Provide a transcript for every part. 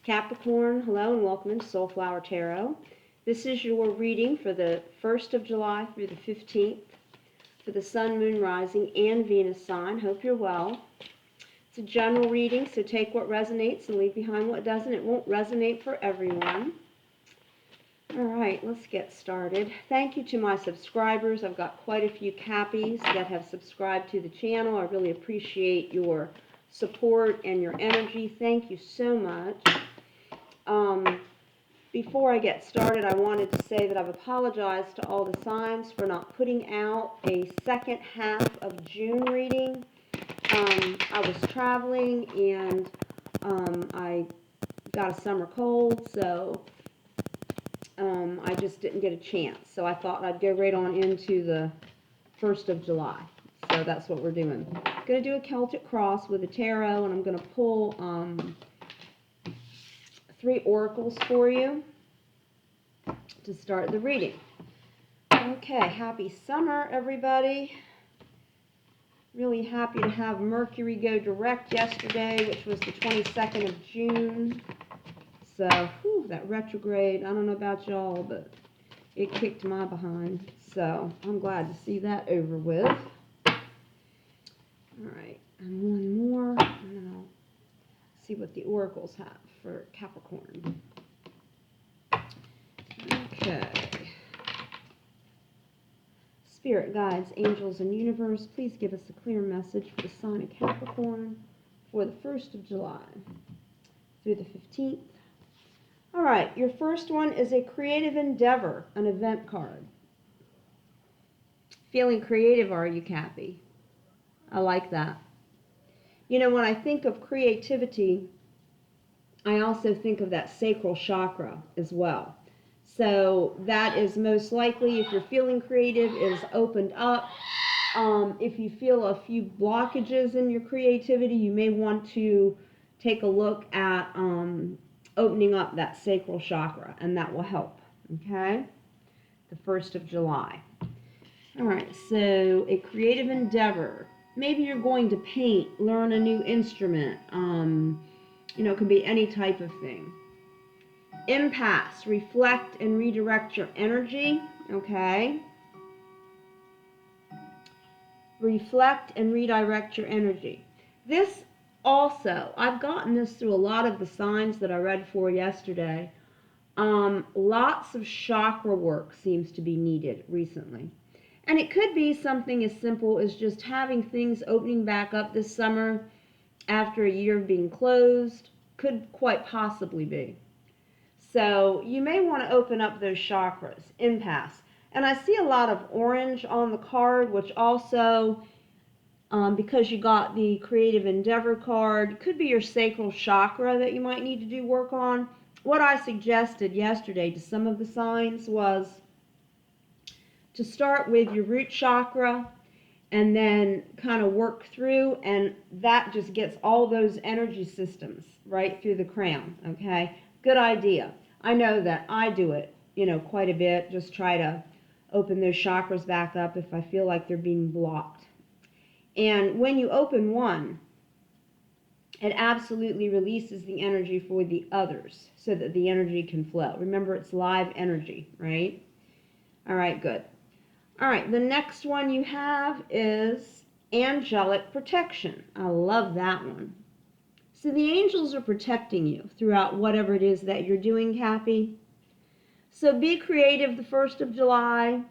Capricorn, hello and welcome to Soulflower Tarot. This is your reading for the 1st of July through the 15th for the Sun, Moon, Rising, and Venus sign. Hope you're well. It's a general reading, so take what resonates and leave behind what doesn't. It won't resonate for everyone. All right, let's get started. Thank you to my subscribers. I've got quite a few Cappies that have subscribed to the channel. I really appreciate your support and your energy. Thank you so much. Before I get started, I wanted to say that I've apologized to all the signs for not putting out a second half of June reading. I was traveling and I got a summer cold, so I just didn't get a chance. So I thought I'd go right on into the 1st of July. So that's what we're doing. I'm going to do a Celtic cross with a tarot, and I'm going to pull 3 oracles for you to start the reading. Okay, happy summer, everybody. Really happy to have Mercury go direct yesterday, which was the 22nd of June. So, whew, that retrograde, I don't know about y'all, but it kicked my behind. So, I'm glad to see that over with. All right, and one more, and then I'll see what the oracles have for Capricorn. Okay. Spirit guides, angels, and universe, please give us a clear message for the sign of Capricorn for the 1st of July through the 15th. All right, your first one is a creative endeavor, an event card. Feeling creative, are you, Cappy? I like that. You know, when I think of creativity, I also think of that sacral chakra as well. So that is most likely, if you're feeling creative, is opened up. If you feel a few blockages in your creativity, you may want to take a look at opening up that sacral chakra, and that will help, okay? The 1st of July. All right, so a creative endeavor. Maybe you're going to paint, learn a new instrument. You know, it could be any type of thing. Impasse, reflect and redirect your energy, okay? Reflect and redirect your energy. This also, I've gotten this through a lot of the signs that I read for yesterday. Lots of chakra work seems to be needed recently. And it could be something as simple as just having things opening back up this summer after a year of being closed. Could quite possibly be. So you may want to open up those chakras, impasse. And I see a lot of orange on the card, which also, because you got the creative endeavor card, could be your sacral chakra that you might need to do work on. What I suggested yesterday to some of the signs was to start with your root chakra and then kind of work through, and that just gets all those energy systems right through the crown, okay? Good idea. I know that I do it, you know, quite a bit. Just try to open those chakras back up if I feel like they're being blocked. And when you open one, it absolutely releases the energy for the others so that the energy can flow. Remember, it's live energy, right? All right, good. All right, the next one you have is angelic protection. I love that one. So the angels are protecting you throughout whatever it is that you're doing, Cappy. So be creative the 1st of July.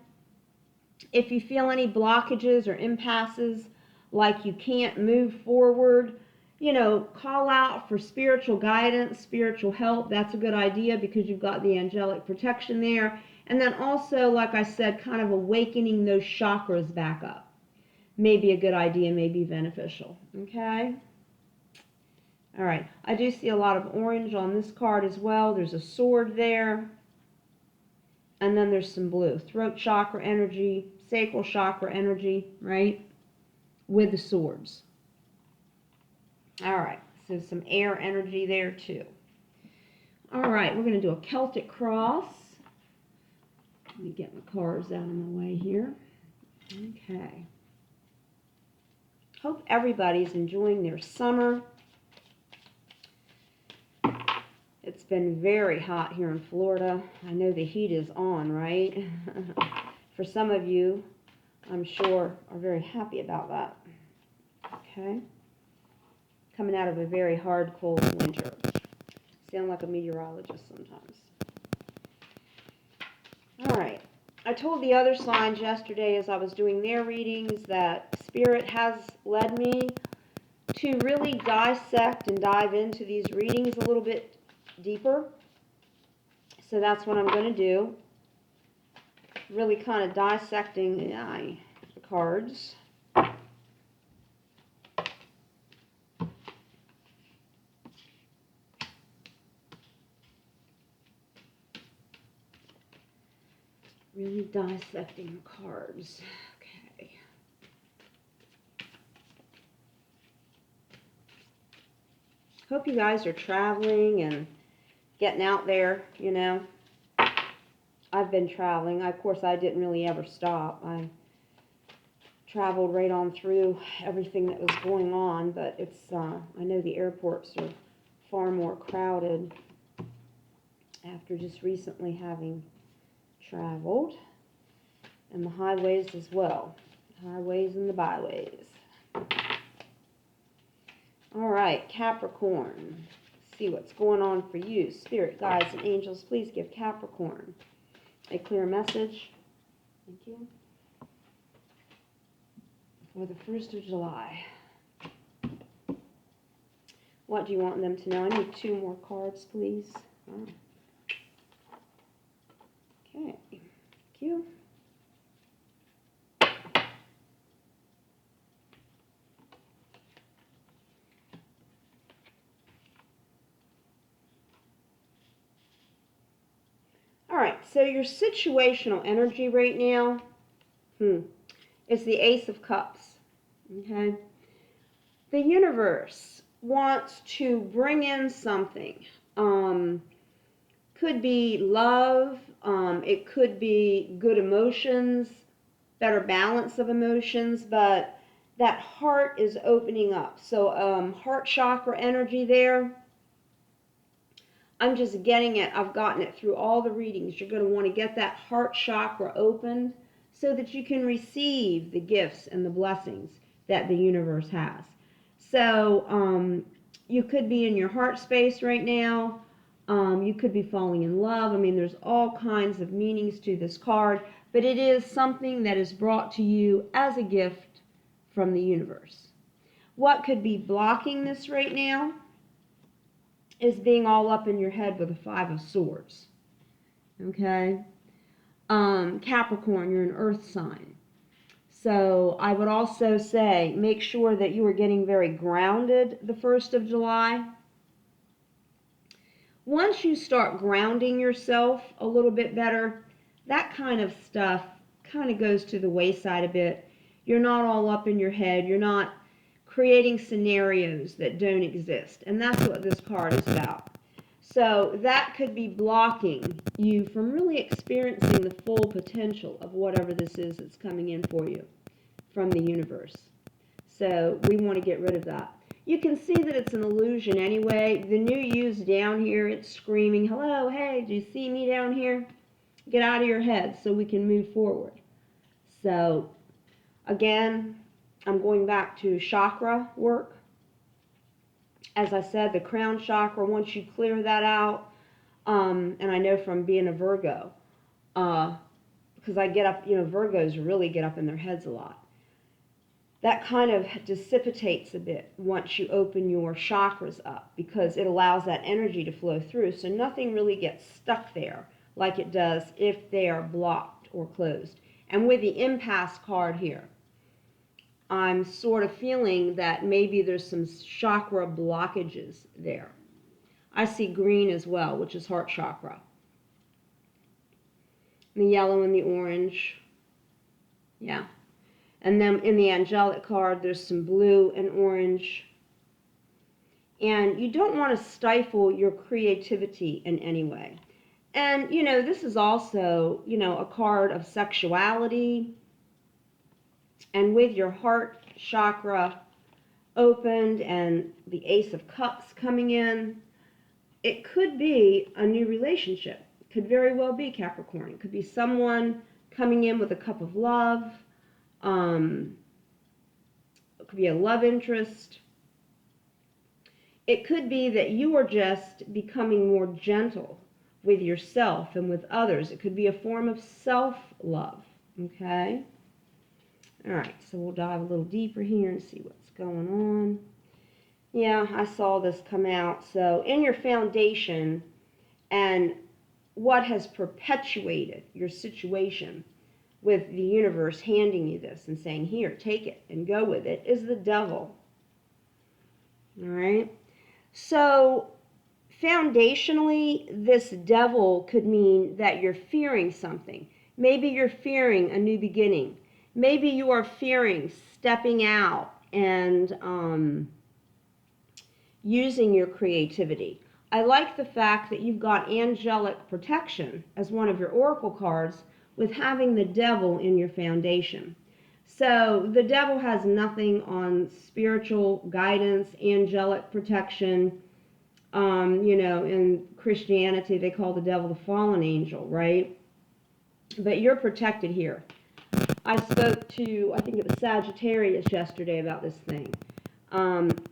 If you feel any blockages or impasses, like you can't move forward, you know, call out for spiritual guidance, spiritual help. That's a good idea because you've got the angelic protection there. And then also, like I said, kind of awakening those chakras back up. May be a good idea, may be beneficial, okay? All right, I do see a lot of orange on this card as well. There's a sword there. And then there's some blue. Throat chakra energy, sacral chakra energy, right? With the swords. All right, so some air energy there too. All right, we're going to do a Celtic cross. Let me get my cards out of my way here. Okay. Hope everybody's enjoying their summer. been very hot here in Florida. I know the heat is on, right? For some of you, I'm sure, are very happy about that. Okay? Coming out of a very hard, cold winter. Sound like a meteorologist sometimes. All right. I told the other signs yesterday as I was doing their readings that Spirit has led me to really dissect and dive into these readings a little bit deeper. So that's what I'm going to do. Really kind of dissecting the cards. Really dissecting the cards. Okay. Hope you guys are traveling and getting out there, you know. I've been traveling. Of course, I didn't really ever stop. I traveled right on through everything that was going on, but it's, I know the airports are far more crowded after just recently having traveled, and the highways as well. Highways and the byways. All right, Capricorn. Let's see what's going on for you. Spirit, guides, and angels, please give Capricorn a clear message. Thank you. For the 1st of July. What do you want them to know? I need 2 more cards, please. Oh. Okay. Thank you. All right, so your situational energy right now is the Ace of Cups, okay? The universe wants to bring in something. Could be love, it could be good emotions, better balance of emotions, but that heart is opening up. So heart chakra energy there. I'm just getting it. I've gotten it through all the readings. You're going to want to get that heart chakra opened so that you can receive the gifts and the blessings that the universe has. So you could be in your heart space right now. You could be falling in love. I mean, there's all kinds of meanings to this card, but it is something that is brought to you as a gift from the universe. What could be blocking this right now is being all up in your head with the 5 of Swords. Okay? Capricorn, you're an earth sign. So I would also say make sure that you are getting very grounded the 1st of July. Once you start grounding yourself a little bit better, that kind of stuff kind of goes to the wayside a bit. You're not all up in your head. You're not creating scenarios that don't exist. And that's what this card is about. So that could be blocking you from really experiencing the full potential of whatever this is that's coming in for you from the universe. So we want to get rid of that. You can see that it's an illusion anyway. The new you's down here. It's screaming, hello, hey, do you see me down here? Get out of your head so we can move forward. So again, I'm going back to chakra work. As I said, the crown chakra, once you clear that out, and I know from being a Virgo, because I get up, Virgos really get up in their heads a lot. That kind of dissipates a bit once you open your chakras up, because it allows that energy to flow through. So nothing really gets stuck there like it does if they are blocked or closed. And with the impasse card here, I'm sort of feeling that maybe there's some chakra blockages there. I see green as well, which is heart chakra. The yellow and the orange. Yeah. And then in the angelic card, there's some blue and orange. And you don't want to stifle your creativity in any way. And, this is also, a card of sexuality. And with your heart chakra opened and the Ace of Cups coming in, it could be a new relationship. It could very well be Capricorn. It could be someone coming in with a cup of love. It could be a love interest. It could be that you are just becoming more gentle with yourself and with others. It could be a form of self-love, okay? All right, so we'll dive a little deeper here and see what's going on. Yeah, I saw this come out. So in your foundation and what has perpetuated your situation with the universe handing you this and saying, here, take it and go with it, is the devil. All right? So foundationally, this devil could mean that you're fearing something. Maybe you're fearing a new beginning. Maybe you are fearing stepping out and using your creativity. I like the fact that you've got angelic protection as one of your oracle cards with having the devil in your foundation. So the devil has nothing on spiritual guidance, angelic protection. In Christianity, they call the devil the fallen angel, right? But you're protected here. I spoke to, I think it was Sagittarius yesterday about this thing.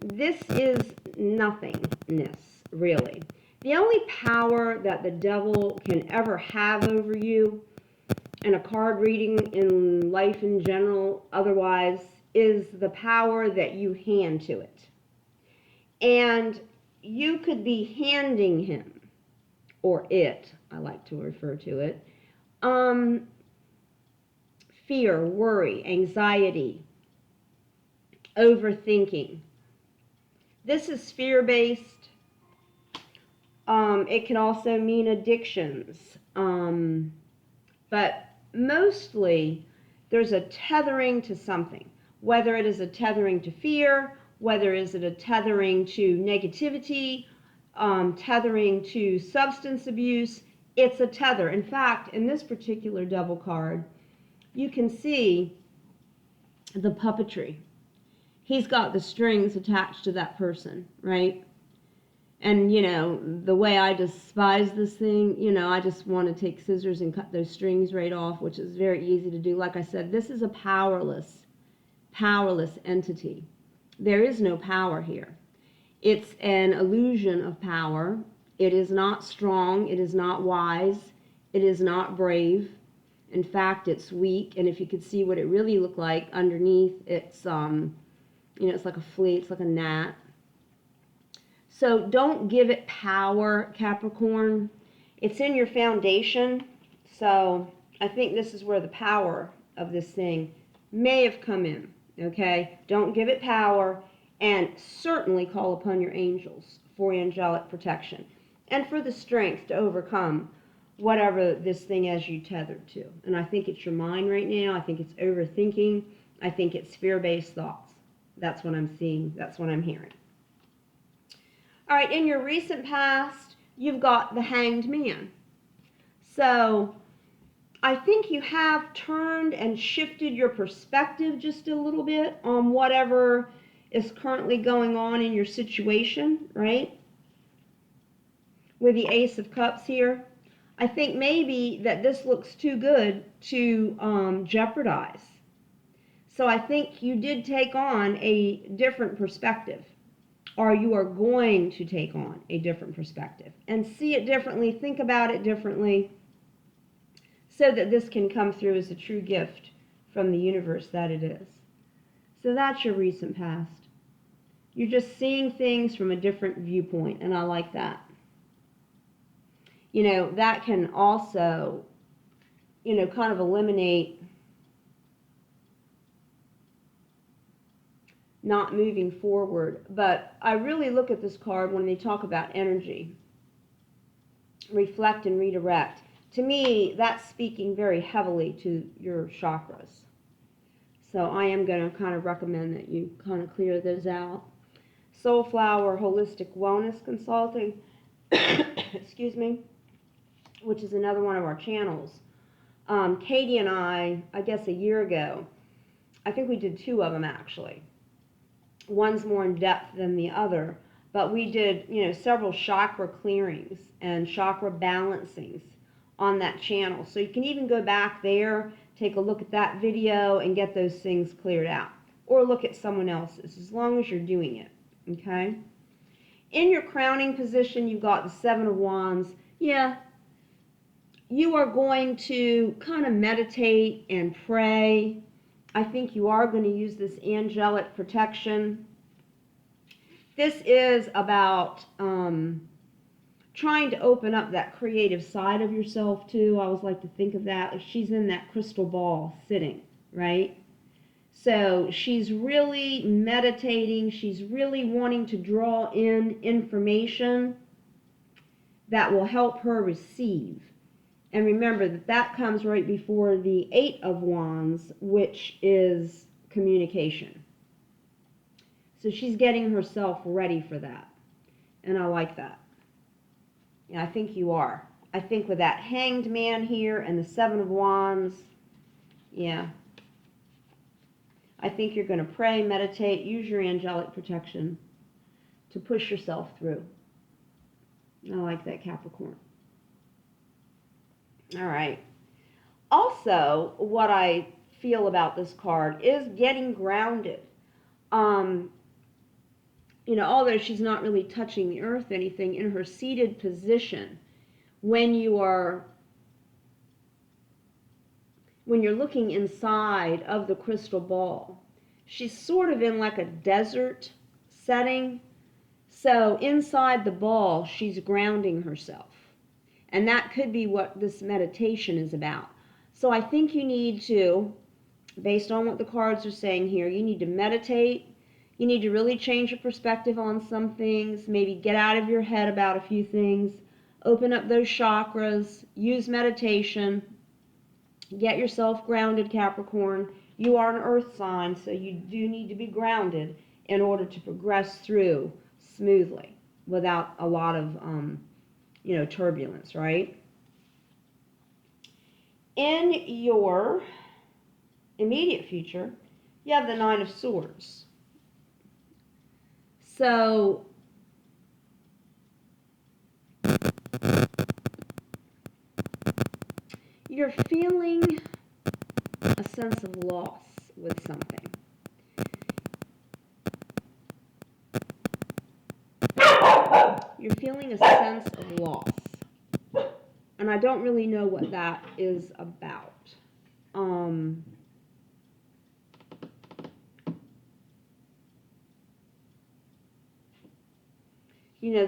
This is nothingness, really. The only power that the devil can ever have over you, in a card reading, in life in general, otherwise, is the power that you hand to it. And you could be handing him, or it, I like to refer to it, fear, worry, anxiety, overthinking. This is fear-based. It can also mean addictions. But mostly, there's a tethering to something. Whether it is a tethering to fear, whether it is a tethering to negativity, tethering to substance abuse, it's a tether. In fact, in this particular devil card, you can see the puppetry. He's got the strings attached to that person, right? And, the way I despise this thing, I just want to take scissors and cut those strings right off, which is very easy to do. Like I said, this is a powerless entity. There is no power here. It's an illusion of power. It is not strong. It is not wise. It is not brave. In fact, it's weak. And if you could see what it really looked like underneath, it's, it's like a flea. It's like a gnat. So don't give it power, Capricorn. It's in your foundation. So I think this is where the power of this thing may have come in. Okay? Don't give it power, and certainly call upon your angels for angelic protection and for the strength to overcome whatever this thing has you tethered to. And I think it's your mind right now. I think it's overthinking. I think it's fear-based thoughts. That's what I'm seeing. That's what I'm hearing. All right, in your recent past, you've got the Hanged Man. So I think you have turned and shifted your perspective just a little bit on whatever is currently going on in your situation, right? With the Ace of Cups here. I think maybe that this looks too good to jeopardize. So I think you did take on a different perspective, or you are going to take on a different perspective and see it differently, think about it differently, so that this can come through as a true gift from the universe that it is. So that's your recent past. You're just seeing things from a different viewpoint, and I like that. That can also, kind of eliminate not moving forward. But I really look at this card when they talk about energy, reflect and redirect. To me, that's speaking very heavily to your chakras. So I am going to kind of recommend that you kind of clear those out. Soulflower Holistic Wellness Consulting, excuse me, which is another one of our channels. Katie and I guess a year ago, I think we did 2 of them actually. One's more in depth than the other. but we did, several chakra clearings and chakra balancings on that channel. So you can even go back there, take a look at that video and get those things cleared out. Or look at someone else's, as long as you're doing it, okay? In your crowning position, you've got the Seven of Wands. Yeah, you are going to kind of meditate and pray. I think you are going to use this angelic protection. This is about trying to open up that creative side of yourself too. I always like to think of that. Like she's in that crystal ball sitting, right? So she's really meditating. She's really wanting to draw in information that will help her receive. And remember that that comes right before the Eight of Wands, which is communication. So she's getting herself ready for that. And I like that. Yeah, I think you are. I think with that Hanged Man here and the Seven of Wands, yeah. I think you're going to pray, meditate, use your angelic protection to push yourself through. I like that, Capricorn. All right. Also, what I feel about this card is getting grounded. Although she's not really touching the earth, anything, in her seated position, when you're looking inside of the crystal ball, she's sort of in like a desert setting. So inside the ball, she's grounding herself. And that could be what this meditation is about. So I think you need to, based on what the cards are saying here, you need to meditate. You need to really change your perspective on some things. Maybe get out of your head about a few things. Open up those chakras. Use meditation. Get yourself grounded, Capricorn. You are an earth sign, so you do need to be grounded in order to progress through smoothly without a lot of turbulence, right? In your immediate future, you have the Nine of Swords. So you're feeling a sense of loss with something. You're feeling a sense of loss. And I don't really know what that is about.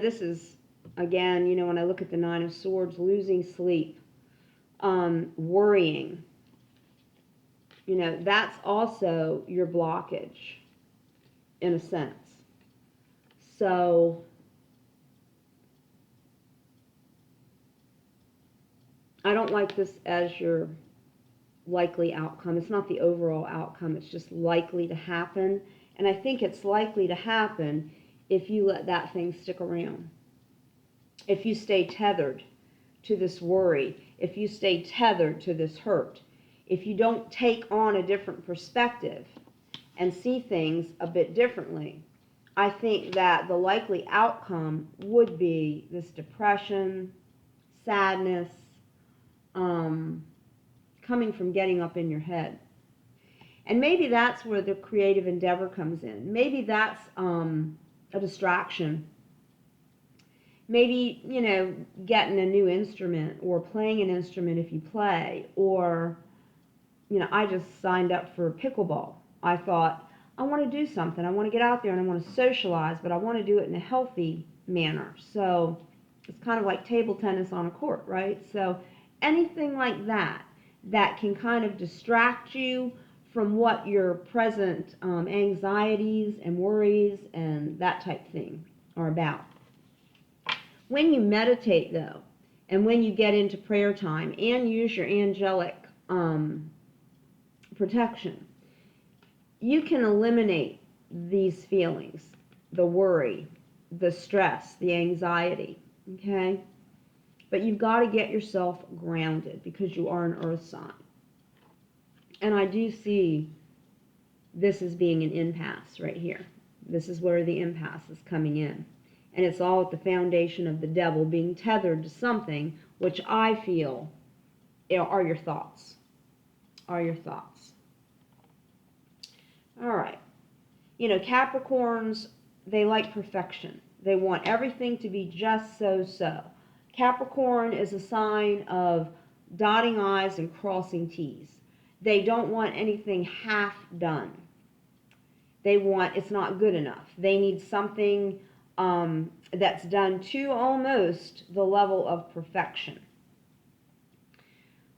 This is, again, when I look at the Nine of Swords, losing sleep, worrying. That's also your blockage, in a sense. So I don't like this as your likely outcome. It's not the overall outcome. It's just likely to happen. And I think it's likely to happen if you let that thing stick around. If you stay tethered to this worry, if you stay tethered to this hurt, if you don't take on a different perspective and see things a bit differently, I think that the likely outcome would be this depression, sadness, coming from getting up in your head. And maybe that's where the creative endeavor comes in. Maybe that's a distraction. Maybe, getting a new instrument or playing an instrument if you play. Or, I just signed up for pickleball. I thought, I want to do something. I want to get out there and I want to socialize, but I want to do it in a healthy manner. So it's kind of like table tennis on a court, right? So anything like that can kind of distract you from what your present anxieties and worries and that type thing are about. When you meditate, though, and when you get into prayer time and use your angelic protection, you can eliminate these feelings, the worry, the stress, the anxiety, okay? But you've got to get yourself grounded because you are an earth sign. And I do see this as being an impasse right here. This is where the impasse is coming in. And it's all at the foundation of the devil being tethered to something, which I feel are your thoughts. Are your thoughts. All right. You know, Capricorns, they like perfection. They want everything to be just so. Capricorn is a sign of dotting I's and crossing T's. They don't want anything half done. They want, it's not good enough. They need something that's done to almost the level of perfection.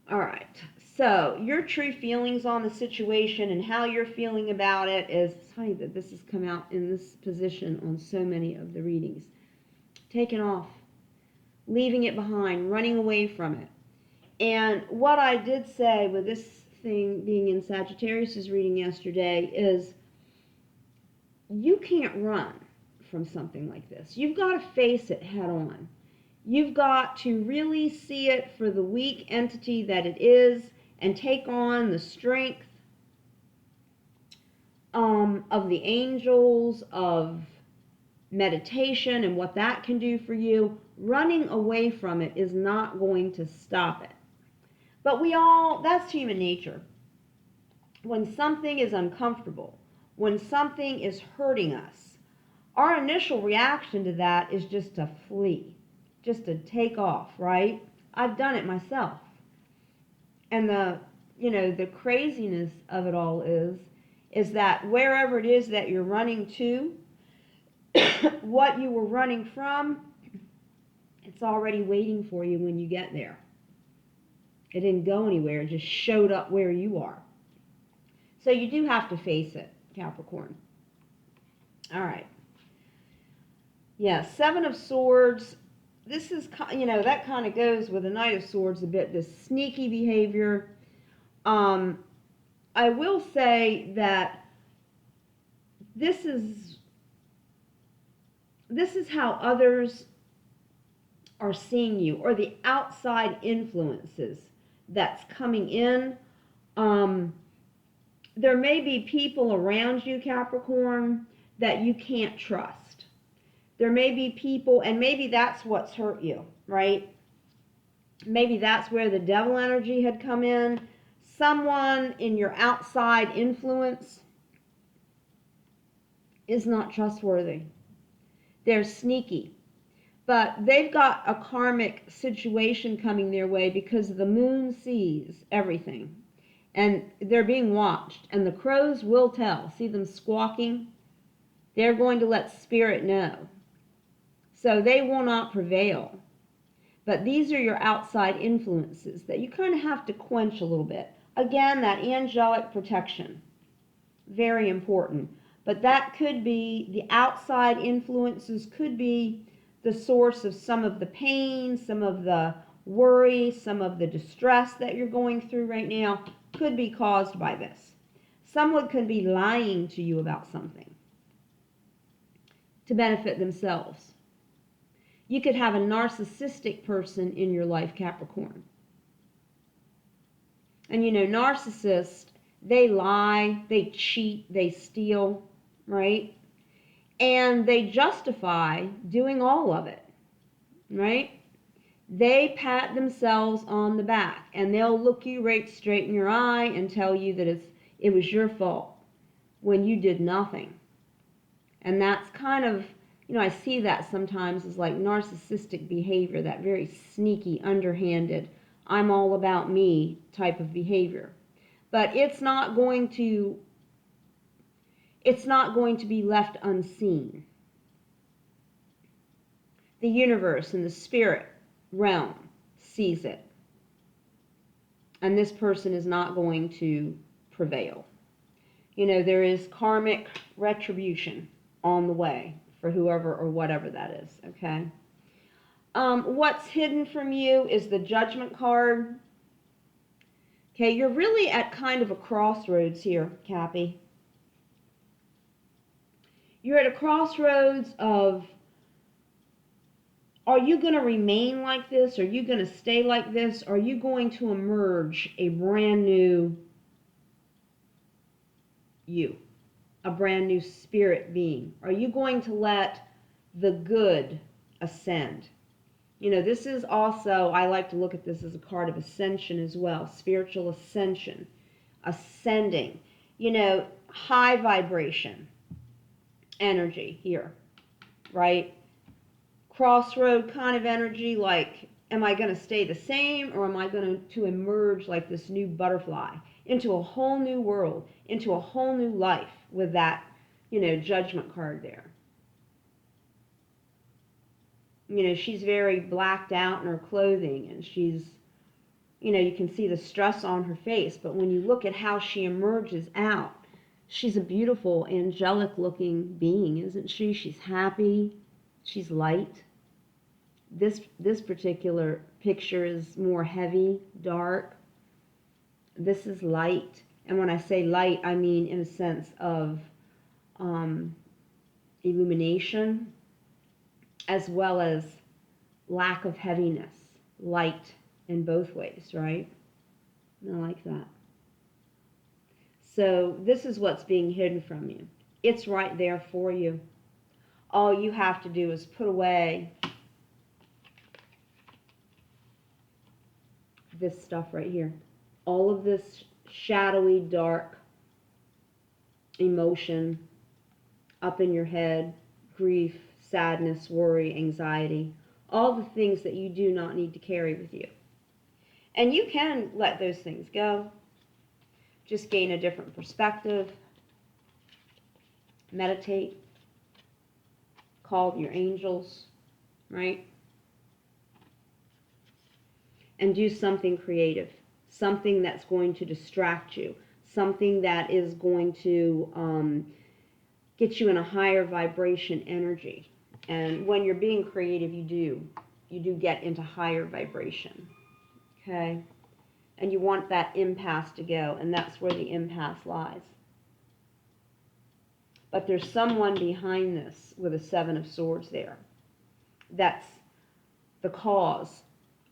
All right, so your true feelings on the situation and how you're feeling about it is, it's funny that this has come out in this position on so many of the readings. Taking off, leaving it behind, running away from it. And what I did say with this thing being in Sagittarius' reading yesterday is you can't run from something like this. You've got to face it head on. You've got to really see it for the weak entity that it is and take on the strength of the angels, of meditation and what that can do for you. Running away from it is not going to stop it. But that's human nature. When something is uncomfortable, when something is hurting us, our initial reaction to that is just to flee, just to take off, right? I've done it myself. And the craziness of it all is that wherever it is that you're running to, what you were running from, it's already waiting for you when you get there. It didn't go anywhere, it just showed up where you are. So you do have to face it, Capricorn. All right. Yeah, Seven of Swords. This is, that kind of goes with the Knight of Swords a bit, this sneaky behavior. I will say that this is how others are seeing you, or the outside influences that's coming in. There may be people around you, Capricorn, that you can't trust. There may be people, and maybe that's what's hurt you, right? Maybe that's where the devil energy had come in. Someone in your outside influence is not trustworthy. They're sneaky. But they've got a karmic situation coming their way because the moon sees everything. And they're being watched. And the crows will tell. See them squawking? They're going to let spirit know. So they will not prevail. But these are your outside influences that you kind of have to quench a little bit. Again, that angelic protection. Very important. But that could be, the outside influences could be the source of some of the pain, some of the worry, some of the distress that you're going through right now could be caused by this. Someone could be lying to you about something to benefit themselves. You could have a narcissistic person in your life, Capricorn. And narcissists, they lie, they cheat, they steal, right? And they justify doing all of it, right? They pat themselves on the back, and they'll look you right straight in your eye and tell you that it was your fault when you did nothing. And that's kind of, I see that sometimes as like narcissistic behavior, that very sneaky, underhanded, I'm all about me type of behavior. But it's not going to be left unseen. The universe and the spirit realm sees it. And this person is not going to prevail. There is karmic retribution on the way for whoever or whatever that is, okay? What's hidden from you is the Judgment card. Okay, you're really at kind of a crossroads here, Cappy. You're at a crossroads of, are you going to remain like this? Are you going to stay like this? Are you going to emerge a brand new you, a brand new spirit being? Are you going to let the good ascend. You know, this is also, I like to look at this as a card of ascension as well, spiritual ascension, ascending, you know, high vibration energy here, right? Crossroad kind of energy, like, am I going to stay the same, or am I going to emerge like this new butterfly into a whole new world, into a whole new life with that, you know, judgment card there. You know, she's very blacked out in her clothing, and she's, you know, you can see the stress on her face, but when you look at how she emerges out, she's a beautiful, angelic looking being, isn't she? She's happy, she's light. This particular picture is more heavy, dark. This is light. And when I say light, I mean in a sense of illumination, as well as lack of heaviness, light in both ways, right? I like that. So this is what's being hidden from you. It's right there for you. All you have to do is put away this stuff right here. All of this shadowy, dark emotion up in your head, grief, sadness, worry, anxiety, all the things that you do not need to carry with you. And you can let those things go. Just gain a different perspective. Meditate. Call your angels, right? And do something creative. Something that's going to distract you. Something that is going to get you in a higher vibration energy. And when you're being creative, you do get into higher vibration. Okay? And you want that impasse to go, and that's where the impasse lies. But there's someone behind this with a Seven of Swords there. That's the cause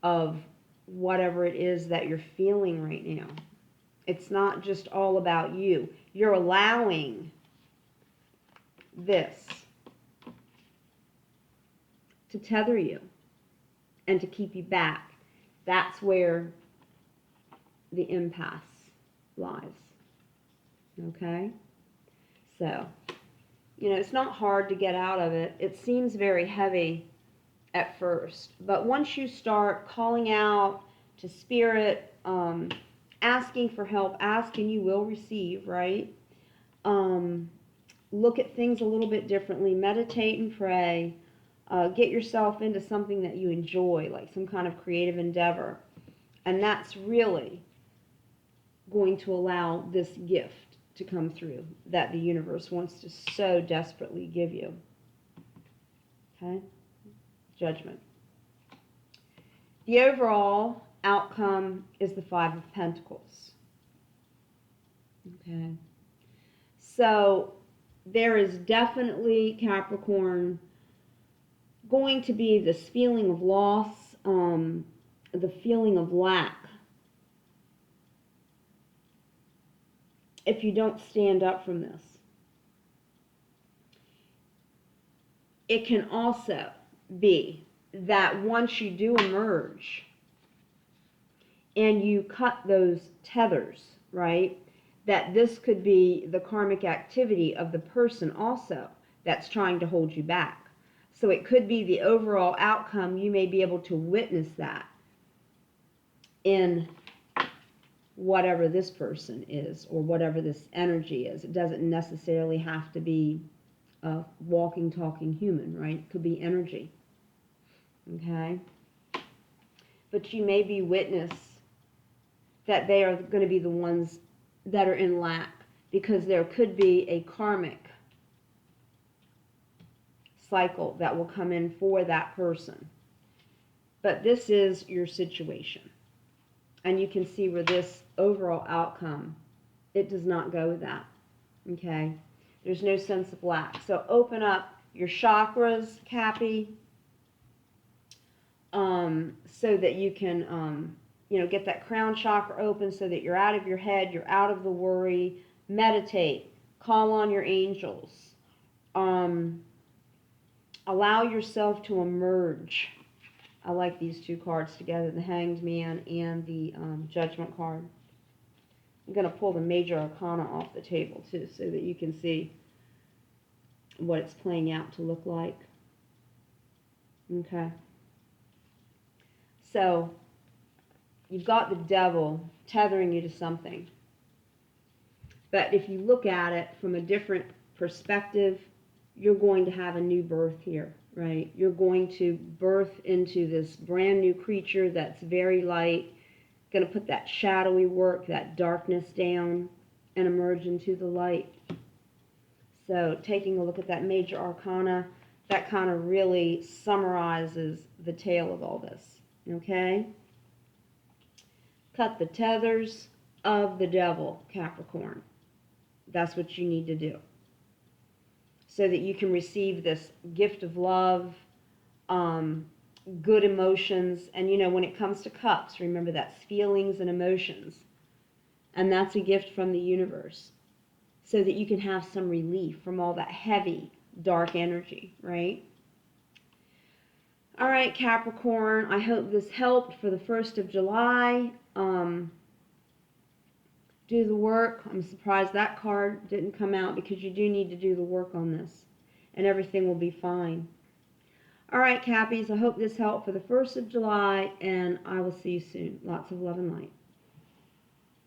of whatever it is that you're feeling right now. It's not just all about you. You're allowing this to tether you and to keep you back. That's where the impasse lies. Okay? So, you know, it's not hard to get out of it. It seems very heavy at first, but once you start calling out to spirit, asking for help, ask and you will receive, right? Look at things a little bit differently, meditate and pray, get yourself into something that you enjoy, like some kind of creative endeavor, and that's really going to allow this gift to come through that the universe wants to so desperately give you. Okay? Judgment. The overall outcome is the Five of Pentacles. Okay? So there is definitely, Capricorn, going to be this feeling of loss, the feeling of lack, if you don't stand up from this. It can also be that once you do emerge and you cut those tethers, right, that this could be the karmic activity of the person also that's trying to hold you back. So it could be the overall outcome. You may be able to witness that in whatever this person is or whatever this energy is. It doesn't necessarily have to be a walking, talking human, right? It could be energy. Okay? But you may be witness that they are going to be the ones that are in lack, because there could be a karmic cycle that will come in for that person. But this is your situation. And you can see where this overall outcome, it does not go with that. Okay? There's no sense of lack. So open up your chakras, Cappy, so that you can, get that crown chakra open so that you're out of your head, you're out of the worry. Meditate. Call on your angels. Allow yourself to emerge. I like these two cards together, the Hanged Man and the Judgment card. I'm going to pull the Major Arcana off the table too so that you can see what it's playing out to look like. Okay. So, you've got the Devil tethering you to something. But if you look at it from a different perspective, you're going to have a new birth here, right? You're going to birth into this brand new creature that's very light, going to put that shadowy work, that darkness down, and emerge into the light. So taking a look at that Major Arcana, that kind of really summarizes the tale of all this, okay? Cut the tethers of the devil, Capricorn. That's what you need to do, so that you can receive this gift of love, good emotions. And you know, when it comes to cups, remember that's feelings and emotions. And that's a gift from the universe, so that you can have some relief from all that heavy, dark energy, right? All right, Capricorn, I hope this helped for the 1st of July. Do the work. I'm surprised that card didn't come out, because you do need to do the work on this, and everything will be fine. All right, Cappies, I hope this helped for the 1st of July, and I will see you soon. Lots of love and light.